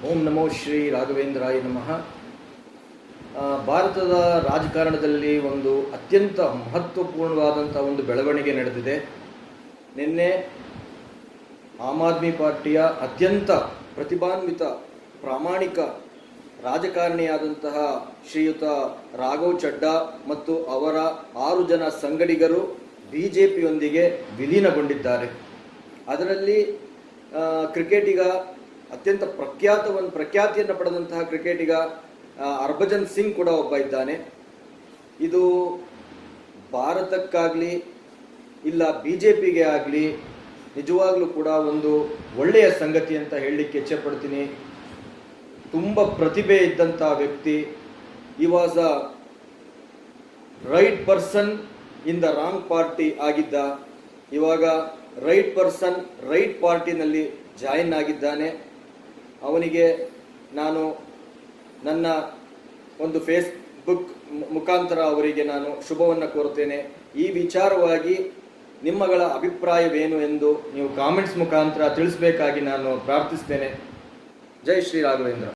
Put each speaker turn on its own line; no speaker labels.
ಓಂ ನಮೋ ಶ್ರೀ ರಾಘವೇಂದ್ರಾಯ ನಮಃ. ಭಾರತದ ರಾಜಕಾರಣದಲ್ಲಿ ಒಂದು ಅತ್ಯಂತ ಮಹತ್ವಪೂರ್ಣವಾದಂಥ ಒಂದು ಬೆಳವಣಿಗೆ ನಡೆದಿದೆ. ನಿನ್ನೆ ಆಮ್ ಆದ್ಮಿ ಪಾರ್ಟಿಯ ಅತ್ಯಂತ ಪ್ರತಿಭಾನ್ವಿತ ಪ್ರಾಮಾಣಿಕ ರಾಜಕಾರಣಿಯಾದಂತಹ ಶ್ರೀಯುತ ರಾಘವ್ ಚಡ್ಡಾ ಮತ್ತು ಅವರ 6 ಜನ ಸಂಗಡಿಗರು BJPಯೊಂದಿಗೆ ವಿಲೀನಗೊಂಡಿದ್ದಾರೆ. ಅದರಲ್ಲಿ ಕ್ರಿಕೆಟಿಗ ಅತ್ಯಂತ ಪ್ರಖ್ಯಾತಿಯನ್ನು ಪಡೆದಂತಹ ಕ್ರಿಕೆಟಿಗ ಹರ್ಭಜನ್ ಸಿಂಗ್ ಕೂಡ ಒಬ್ಬ ಇದ್ದಾನೆ. ಇದು ಭಾರತಕ್ಕಾಗಲಿ ಇಲ್ಲ BJPಗೆ ಆಗಲಿ ನಿಜವಾಗ್ಲೂ ಕೂಡ ಒಂದು ಒಳ್ಳೆಯ ಸಂಗತಿ ಅಂತ ಹೇಳಲಿಕ್ಕೆ ಇಚ್ಛೆಪಡ್ತೀನಿ. ತುಂಬ ಪ್ರತಿಭೆ ಇದ್ದಂಥ ವ್ಯಕ್ತಿ. ಈ was a right person in the wrong party ಆಗಿದ್ದ. ಇವಾಗ ರೈಟ್ ಪರ್ಸನ್ ರೈಟ್ ಪಾರ್ಟಿನಲ್ಲಿ ಜಾಯಿನ್ ಆಗಿದ್ದಾನೆ. ಅವನಿಗೆ ನಾನು ನನ್ನ ಒಂದು ಫೇಸ್ಬುಕ್ ಮುಖಾಂತರ ಅವರಿಗೆ ನಾನು ಶುಭವನ್ನು ಕೋರುತ್ತೇನೆ. ಈ ವಿಚಾರವಾಗಿ ನಿಮ್ಮಗಳ ಅಭಿಪ್ರಾಯವೇನು ಎಂದು ನೀವು ಕಾಮೆಂಟ್ಸ್ ಮುಖಾಂತರ ತಿಳಿಸಬೇಕಾಗಿ ನಾನು ಪ್ರಾರ್ಥಿಸ್ತೇನೆ. ಜೈ ಶ್ರೀ ರಾಘವೇಂದ್ರ.